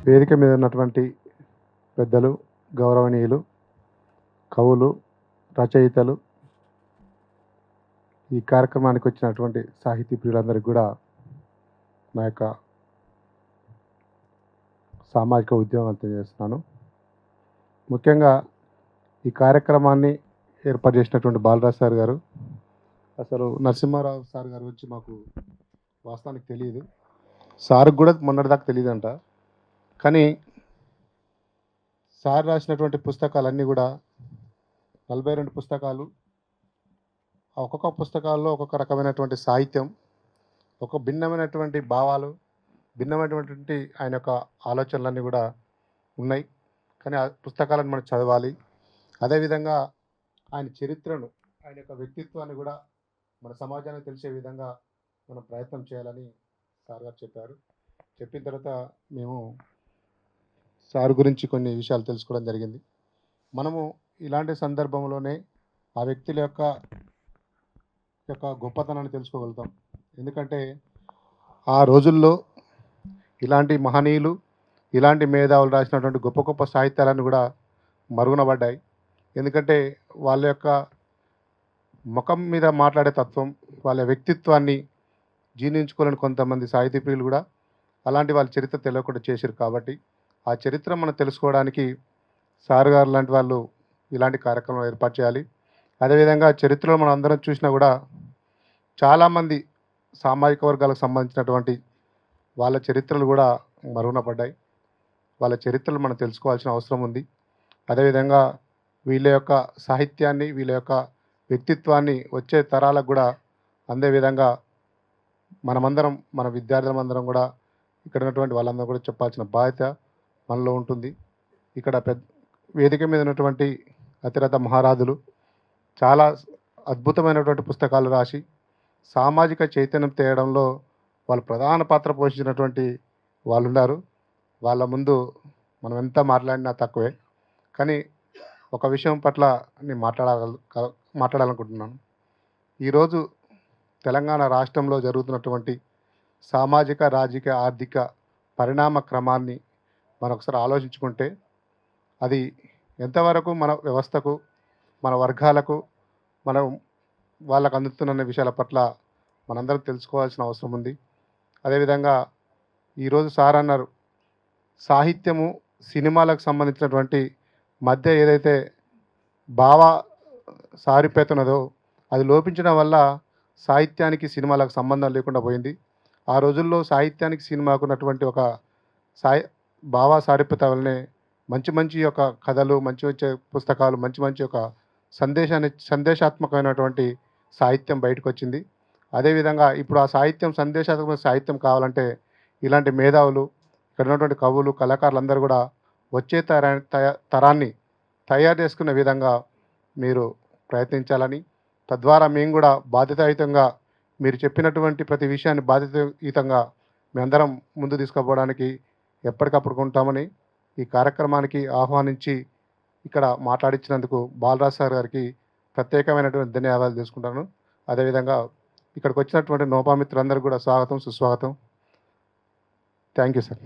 వేదిక మీద ఉన్నటువంటి పెద్దలు, గౌరవనీయులు, కవులు, రచయితలు, ఈ కార్యక్రమానికి వచ్చినటువంటి సాహితీ ప్రియులందరికీ కూడా నా యొక్క సామాజిక ఉద్యమం తెలియజేస్తున్నాను. ముఖ్యంగా ఈ కార్యక్రమాన్ని ఏర్పాటు చేసినటువంటి బాలరాజ్ సార్ గారు, అసలు నరసింహారావు సార్ గారి గురించి మాకు వాస్తవానికి తెలియదు. సార్కి కూడా మొన్నటిదాకా తెలియదంట. కానీ సార్ రాసినటువంటి పుస్తకాలన్నీ కూడా 42 పుస్తకాలు, ఒక్కొక్క పుస్తకాల్లో ఒక్కొక్క రకమైనటువంటి సాహిత్యం, ఒక భిన్నమైనటువంటి భావాలు, భిన్నమైనటువంటి ఆయన యొక్క ఆలోచనలన్నీ కూడా ఉన్నాయి. కానీ ఆ పుస్తకాలను మనం చదవాలి. అదేవిధంగా ఆయన చరిత్రను, ఆయన యొక్క వ్యక్తిత్వాన్ని కూడా మన సమాజానికి తెలిసే విధంగా మనం ప్రయత్నం చేయాలని సార్ గారు చెప్పారు. చెప్పిన తర్వాత మేము సార్ గురించి కొన్ని విషయాలు తెలుసుకోవడం జరిగింది. మనము ఇలాంటి సందర్భంలోనే ఆ వ్యక్తుల యొక్క గొప్పతనాన్ని తెలుసుకోగలుగుతాం. ఎందుకంటే ఆ రోజుల్లో ఇలాంటి మహనీయులు, ఇలాంటి మేధావులు రాసినటువంటి గొప్ప గొప్ప సాహిత్యాలను కూడా మరుగున పడ్డాయి. ఎందుకంటే వాళ్ళ యొక్క ముఖం మీద మాట్లాడే తత్వం, వాళ్ళ వ్యక్తిత్వాన్ని జీర్ణించుకోలేని కొంతమంది సాహితీ ప్రియులు కూడా అలాంటి వాళ్ళ చరిత్ర తెలియకుండా చేశారు. కాబట్టి ఆ చరిత్ర మనం తెలుసుకోవడానికి సార్ గారు లాంటి వాళ్ళు ఇలాంటి కార్యక్రమాలు ఏర్పాటు చేయాలి. అదేవిధంగా చరిత్రలో మనం అందరం చూసినా కూడా చాలామంది సామాజిక వర్గాలకు సంబంధించినటువంటి వాళ్ళ చరిత్రలు కూడా మరుగున పడ్డాయి. వాళ్ళ చరిత్రలు మనం తెలుసుకోవాల్సిన అవసరం ఉంది. అదేవిధంగా వీళ్ళ యొక్క సాహిత్యాన్ని, వీళ్ళ యొక్క వ్యక్తిత్వాన్ని వచ్చే తరాలకు కూడా అందే విధంగా మనమందరం, మన విద్యార్థులందరం కూడా, ఇక్కడ ఉన్నటువంటి వాళ్ళందరూ కూడా చెప్పాల్సిన బాధ్యత మనలో ఉంటుంది. ఇక్కడ వేదిక మీద ఉన్నటువంటి అతిరథ మహారాజులు చాలా అద్భుతమైనటువంటి పుస్తకాలు రాసి సామాజిక చైతన్యం తేయడంలో వాళ్ళు ప్రధాన పాత్ర పోషించినటువంటి వాళ్ళు ఉన్నారు. వాళ్ళ ముందు మనం ఎంత మాట్లాడినా తక్కువే. కానీ ఒక విషయం పట్ల నేను మాట్లాడాలనుకుంటున్నాను. ఈరోజు తెలంగాణ రాష్ట్రంలో జరుగుతున్నటువంటి సామాజిక, రాజకీయ, ఆర్థిక పరిణామ క్రమాన్ని మనం ఒకసారి ఆలోచించుకుంటే అది ఎంతవరకు మన వ్యవస్థకు, మన వర్గాలకు, మనం వాళ్ళకు అందుతున్న విషయాల పట్ల మనందరం తెలుసుకోవాల్సిన అవసరం ఉంది. అదేవిధంగా ఈరోజు సార్ అన్నారు, సాహిత్యము, సినిమాలకు సంబంధించినటువంటి మధ్య ఏదైతే భావ సారూప్యత అది లోపించడం వల్ల సాహిత్యానికి, సినిమాలకు సంబంధం లేకుండా పోయింది. ఆ రోజుల్లో సాహిత్యానికి, సినిమాకు ఉన్నటువంటి ఒక భావ సారూప్యత వల్లనే మంచి మంచి యొక్క కథలు, మంచి మంచి పుస్తకాలు, మంచి మంచి యొక్క సందేశాత్మకమైనటువంటి సాహిత్యం బయటకు వచ్చింది. అదేవిధంగా ఇప్పుడు ఆ సాహిత్యం, సందేశాత్మక సాహిత్యం కావాలంటే ఇలాంటి మేధావులు, ఇక్కడ ఉన్నటువంటి కవులు, కళాకారులందరూ కూడా వచ్చే తరాన్ని తయారు చేసుకునే విధంగా మీరు ప్రయత్నించాలని, తద్వారా మేము కూడా బాధ్యతాయుతంగా మీరు చెప్పినటువంటి ప్రతి విషయాన్ని బాధ్యతాయుతంగా మేమందరం ముందు తీసుకుపోవడానికి ఎప్పటికప్పుడు ఉంటామని ఈ కార్యక్రమానికి ఆహ్వానించి ఇక్కడ మాట్లాడించినందుకు బాలరాజ్ సార్ గారికి ప్రత్యేకమైనటువంటి ధన్యవాదాలు తీసుకుంటాను. అదేవిధంగా ఇక్కడికి వచ్చినటువంటి నోపామిత్రులందరూ కూడా స్వాగతం, సుస్వాగతం. Thank you sir.